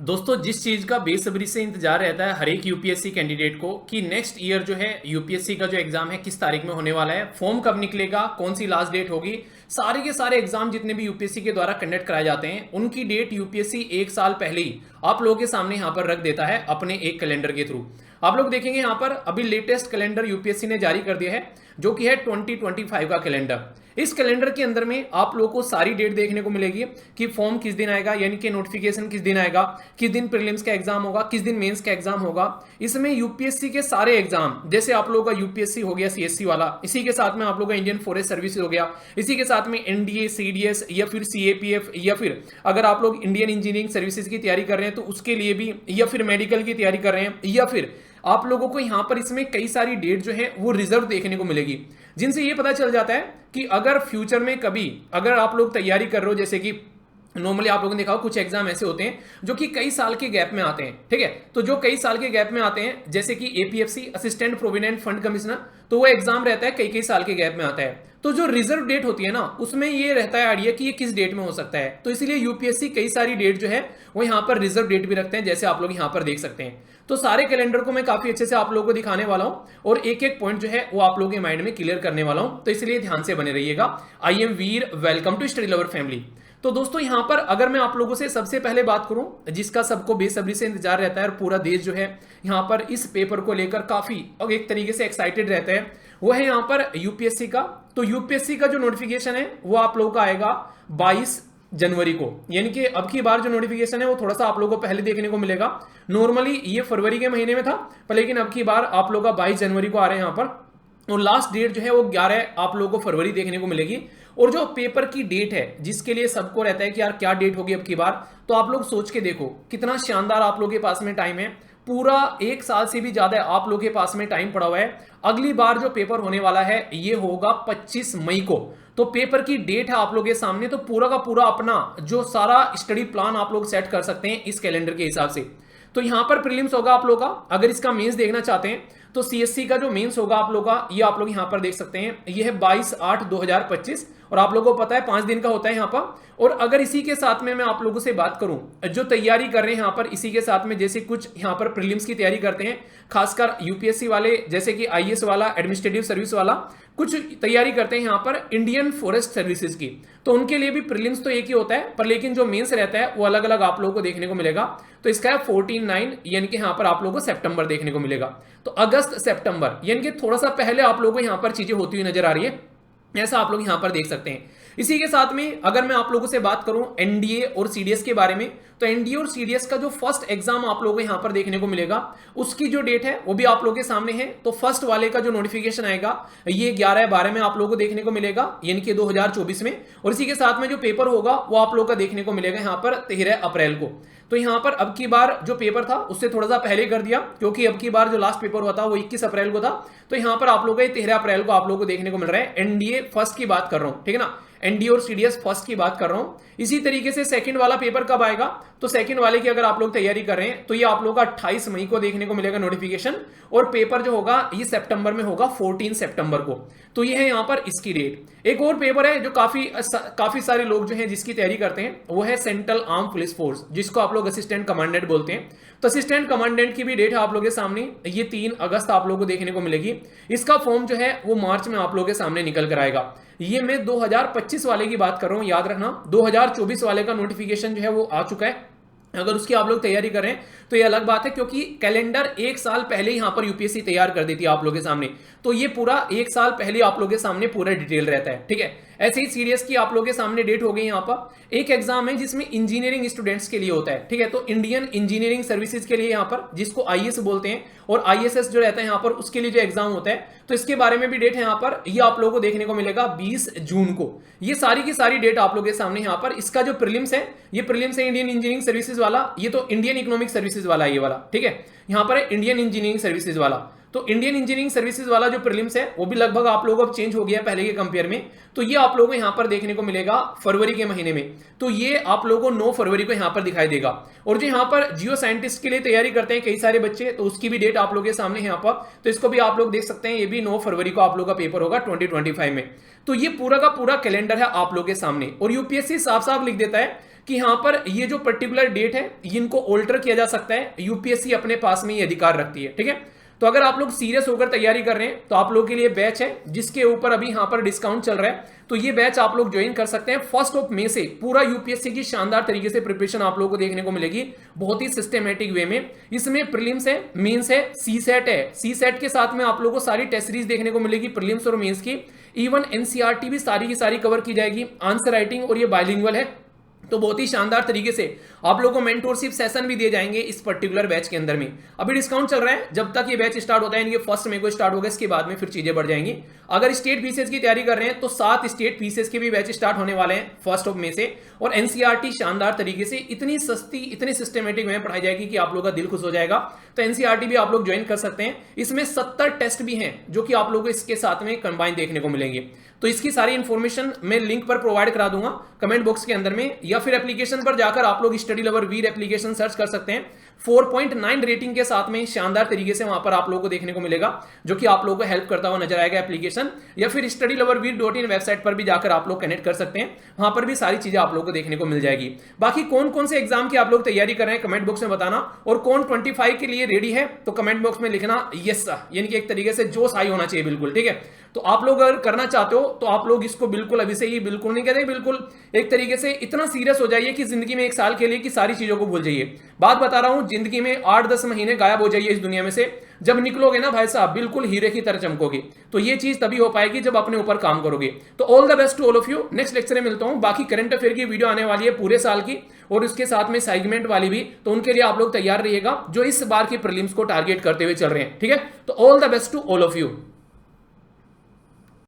दोस्तों, जिस चीज का बेसब्री से इंतजार रहता है हर एक यूपीएससी कैंडिडेट को कि नेक्स्ट ईयर जो है यूपीएससी का जो एग्जाम है किस तारीख में होने वाला है, फॉर्म कब निकलेगा, कौन सी लास्ट डेट होगी। सारे के सारे एग्जाम जितने भी यूपीएससी के द्वारा कंडक्ट कराए जाते हैं उनकी डेट यूपीएससी एक साल पहले ही आप लोगों के सामने यहाँ पर रख देता है अपने एक कैलेंडर के थ्रू। आप लोग देखेंगे यहाँ पर अभी लेटेस्ट कैलेंडर यूपीएससी ने जारी कर दिया है जो कि है 2025 का कैलेंडर। इस कैलेंडर के अंदर में आप लोगों को सारी डेट देखने को मिलेगी कि फॉर्म किस दिन आएगा, यानी कि नोटिफिकेशन किस दिन आएगा, किस दिन प्रीलिम्स का एग्जाम होगा, किस दिन मेंस का एग्जाम होगा। इसमें यूपीएससी के सारे एग्जाम, जैसे आप लोगों का यूपीएससी हो गया सीएससी वाला, इसी के साथ में आप लोगों का इंडियन फॉरेस्ट सर्विस हो गया, इसी के साथ में एनडीए, सीडीएस या फिर सीएपीएफ, या फिर अगर आप लोग इंडियन इंजीनियरिंग सर्विसेज की तैयारी कर रहे हैं तो उसके लिए भी, या फिर मेडिकल की तैयारी कर रहे हैं, या फिर आप लोगों को यहां पर इसमें कई सारी डेट जो है वो रिजर्व देखने को मिलेगी, जिनसे ये पता चल जाता है कि अगर फ्यूचर में कभी अगर आप लोग तैयारी कर रहे हो, जैसे कि नॉर्मली आप लोगों ने देखा हो कुछ एग्जाम ऐसे होते हैं जो कि कई साल के गैप में आते हैं, ठीक है। तो जो कई साल के गैप में आते हैं जैसे कि APFC assistant provident fund commissioner, तो वो एग्जाम रहता है कई कई साल के गैप में आता है। तो जो रिजर्व डेट होती है ना उसमें ये रहता है आइडिया कि ये किस डेट में हो सकता है, तो इसलिए यूपीएससी कई सारी डेट जो है वो यहाँ पर रिजर्व डेट भी रखते हैं, जैसे आप लोग यहाँ पर देख सकते हैं। तो सारे कैलेंडर को मैं काफी अच्छे से आप लोगों को दिखाने वाला हूं और एक एक पॉइंट जो है वो आप लोगों के माइंड में क्लियर करने वाला हूं, तो इसलिए ध्यान से बने रहिएगा। I am Veer, welcome to study lover family. तो दोस्तों यहां पर अगर मैं आप लोगों से सबसे पहले बात करूं जिसका सबको बेसब्री से इंतजार रहता है और पूरा देश जो है यहां पर इस पेपर को लेकर काफी और एक तरीके से एक्साइटेड रहता है, वो है यहां पर यूपीएससी का। तो यूपीएससी का जो नोटिफिकेशन है वो आप लोगों का आएगा 22 जनवरी को, यानी कि अब की बार जो नोटिफिकेशन है वो थोड़ा सा आप लोगों को पहले देखने को मिलेगा। नॉर्मली ये फरवरी के महीने में था, पर लेकिन अब की बार आप लोगों का 22 जनवरी को आ रहे हैं यहाँ पर, और लास्ट डेट जो है वो 11 आप लोगों को फरवरी देखने को मिलेगी। और जो पेपर की डेट है जिसके लिए सबको रहता है कि यार क्या डेट होगी अब की बार, तो आप लोग सोच के देखो कितना शानदार आप लोगों के पास में टाइम है। पूरा एक साल से भी ज्यादा आप लोगों के पास में टाइम पड़ा हुआ है। अगली बार जो पेपर होने वाला है ये होगा 25 मई को, तो पेपर की डेट है आप लोगों के सामने। तो पूरा का पूरा अपना जो सारा स्टडी प्लान आप लोग सेट कर सकते हैं इस कैलेंडर के हिसाब से। तो यहां पर प्रीलिम्स होगा आप लोग का, अगर इसका मेंस देखना चाहते हैं तो सीएससी का जो मेंस होगा आप लोग का, ये आप लोग यहां पर देख सकते हैं, ये है 22/8/2025 और आप लोगों को पता है 5 दिन का होता है यहां पर। और अगर इसी के साथ में मैं आप लोगों से बात करूं जो तैयारी कर रहे हैं यहां पर इसी के साथ में, जैसे कुछ यहां पर प्रीलिम्स की तैयारी करते हैं खासकर यूपीएससी वाले, जैसे कि आईएएस वाला, एडमिनिस्ट्रेटिव सर्विस वाला, कुछ तैयारी करते हैं यहां पर इंडियन फॉरेस्ट सर्विसेज की, तो उनके लिए भी प्रीलिम्स तो एक ही होता है, पर लेकिन जो मेंस रहता है वो अलग अलग आप लोगों को देखने को मिलेगा। तो इसका है 14/9, यानी कि यहां पर आप लोगों को सितंबर देखने को मिलेगा। तो अगस्त सितंबर यानी कि थोड़ा सा पहले आप लोगों को यहां पर चीजें होती हुई नजर आ रही है, ऐसा आप लोग यहां पर देख सकते हैं। इसी के साथ में अगर मैं आप लोगों से बात करूं एनडीए और सीडीएस के बारे में, तो एनडीए और सीडीएस का जो फर्स्ट एग्जाम आप लोगों को यहां पर देखने को मिलेगा उसकी जो डेट है वो भी आप लोगों के सामने है। तो फर्स्ट वाले का जो नोटिफिकेशन आएगा ये 11/12 में आप लोगों को देखने को मिलेगा, यानी कि 2024 में। और इसी के साथ में जो पेपर होगा वो आप लोगों का देखने को मिलेगा यहां पर 13 अप्रैल को। तो यहां पर अब की बार जो पेपर था उससे थोड़ा सा पहले कर दिया, क्योंकि अब की बार जो लास्ट पेपर हुआ था वो 21 अप्रैल को था। तो यहां पर आप लोगों को 13 अप्रैल को आप लोगों को देखने को मिल रहा है। एनडीए फर्स्ट की बात कर रहा हूं, ठीक है ना, एनडीए और सीडीएस फर्स्ट की बात कर रहा हूं। इसी तरीके से सेकंड वाला पेपर कब आएगा, तो सेकंड वाले की अगर आप लोग तैयारी कर रहे हैं तो ये आप लोगों का 28 मई को देखने को मिलेगा नोटिफिकेशन, और पेपर जो होगा ये सितंबर में होगा 14 सितंबर को। तो ये है यहां पर इसकी डेट। एक और पेपर है जो काफी सारे लोग जो हैं जिसकी तैयारी करते हैं वो है सेंट्रल आर्म पुलिस फोर्स, जिसको आप लोग असिस्टेंट कमांडेंट बोलते हैं। तो असिस्टेंट कमांडेंट की भी डेट है आप लोगों के सामने, ये 3 अगस्त आप लोगों को देखने को मिलेगी। इसका फॉर्म जो है वो मार्च में आप लोगों के सामने निकल कर आएगा। ये मैं 2025 वाले की बात कर रहा हूं, याद रखना 2024 वाले का नोटिफिकेशन जो है वो आ चुका है। अगर उसकी आप लोग तैयारी करें तो ये अलग बात है, क्योंकि कैलेंडर एक साल पहले यहां पर यूपीएससी तैयार कर देती है आप लोगों के सामने, तो ये पूरा एक साल पहले आप लोगों के सामने पूरा डिटेल रहता है, ठीक है। ऐसे ही सीडीएस की आप लोगों के सामने डेट हो गई। यहां पर एक एग्जाम है जिसमें इंजीनियरिंग स्टूडेंट्स के लिए होता है, ठीक है, तो इंडियन इंजीनियरिंग सर्विसेज के लिए यहां पर, जिसको आईएएस बोलते हैं, और आईएसएस जो रहता है यहां पर उसके लिए जो एग्जाम होता है, तो इसके बारे में भी डेट है यहां पर, ये आप लोगों को देखने को मिलेगा 20 जून को। ये सारी की सारी डेट आप लोगों के सामने यहां पर। इसका जो प्रीलिम्स है ये प्रीलिम्स है इंडियन इंजीनियरिंग सर्विसेज वाला, ये तो इंडियन इकोनॉमिक सर्विसेज वाला है ये वाला, ठीक है, यहां पर है इंडियन इंजीनियरिंग सर्विसेज वाला। तो इंडियन इंजीनियरिंग सर्विसेज वाला जो प्रीलिम्स है वो भी लगभग आप लोगों को अब चेंज हो गया पहले के कंपेयर में, तो ये आप लोगों को यहां पर देखने को मिलेगा फरवरी के महीने में। तो ये आप लोगों को 9 फरवरी को यहां पर दिखाई देगा। और जो यहां पर जियो साइंटिस्ट के लिए तैयारी करते हैं कई सारे बच्चे, तो उसकी भी डेट आप लोगों के सामने है यहां पर, तो इसको भी आप लोग देख सकते हैं, ये भी 9 फरवरी को आप लोगों का पेपर होगा 2025 में। तो ये पूरा का पूरा कैलेंडर है आप लोगों के सामने, और यूपीएससी साफ साफ लिख देता है कि यहां पर ये जो पर्टिकुलर डेट है इनको ऑल्टर किया जा सकता है, यूपीएससी अपने पास में ये अधिकार रखती है। ठीक है, तो अगर आप लोग सीरियस होकर तैयारी कर रहे हैं तो आप लोग के लिए बैच है जिसके ऊपर अभी यहां पर डिस्काउंट चल रहा है, तो ये बैच आप लोग ज्वाइन कर सकते हैं। 1 मई से पूरा यूपीएससी की शानदार तरीके से प्रिपरेशन आप लोगों को देखने को मिलेगी, बहुत ही सिस्टमेटिक वे में। इसमें प्रीलिम्स है, मेंस है, सीसेट है। सीसेट के साथ में आप लोगों को सारी टेस्ट सीरीज देखने को मिलेगी प्रीलिम्स और मेंस की। इवन एनसीईआरटी भी सारी की सारी कवर की जाएगी, आंसर राइटिंग, और ये बाइलिंगुअल है। तो बहुत ही शानदार तरीके से आप लोगों को मेंटोरशिप सेशन भी दिए जाएंगे इस पर्टिकुलर बैच के अंदर में। अभी डिस्काउंट चल रहा है, जब तक ये बैच स्टार्ट होता है, इनके 1 मई को स्टार्ट होगा, इसके बाद में फिर चीजें बढ़ जाएंगी। अगर स्टेट पीसीएस की तैयारी कर रहे हैं तो 7 स्टेट पीसीएस के भी बैच स्टार्ट होने वाले हैं 1 मई से। और एनसीईआरटी शानदार तरीके से इतनी सस्ती, इतनी सिस्टमेटिक में पढ़ाई जाएगी कि आप लोगों का दिल खुश हो जाएगा। तो एनसीईआरटी भी आप लोग ज्वाइन कर सकते हैं। इसमें 70 टेस्ट भी हैं जो कि आप लोगों को इसके साथ में कंबाइन देखने को मिलेंगे। तो इसकी सारी इंफॉर्मेशन मैं लिंक पर प्रोवाइड करा दूंगा कमेंट बॉक्स के अंदर में, या फिर एप्लीकेशन पर जाकर आप लोग स्टडी लवर वीर एप्लीकेशन सर्च कर सकते हैं। 4.9 रेटिंग के साथ में शानदार तरीके से वहां पर आप लोगों को देखने को मिलेगा, जो कि आप लोगों को हेल्प करता हुआ नजर आएगा एप्लीकेशन। या फिर studyloverveer.in वेबसाइट पर भी जाकर आप लोग कनेक्ट कर सकते हैं, वहां पर भी सारी चीजें आप लोगों को देखने को मिल जाएगी। बाकी कौन कौन से एग्जाम की आप लोग तैयारी कर रहे हैं कमेंट बॉक्स में बताना, और कौन 25 के लिए रेडी है तो कमेंट बॉक्स में लिखना यस, यानी कि एक तरीके से जोश हाई होना चाहिए बिल्कुल। ठीक है, तो आप लोग अगर करना चाहते हो तो आप लोग इसको बिल्कुल अभी से ही, बिल्कुल नहीं कहते, बिल्कुल एक तरीके से इतना सीरियस हो जाइए कि जिंदगी में 1 साल के लिए की सारी चीजों को भूल जाइए। बात बता रहा हूं, जिंदगी में 8-10 महीने गायब हो जाइए इस दुनिया में से। जब निकलोगे ना भाई साहब, बिल्कुल हीरे की तरह चमकोगे। तो ये चीज तभी हो पाएगी जब अपने ऊपर काम करोगे। तो all the best to all of you. Next lecture में मिलता हूं। बाकी करंट अफेयर की वीडियो आने वाली है पूरे साल की, और उसके साथ में सेगमेंट वाली भी, तो उनके लिए आप लोग तैयार रहिएगा जो इस बार की प्रीलिम्स को टारगेट करते हुए चल रहे हैं। ठीक है, तो all the best to all of you.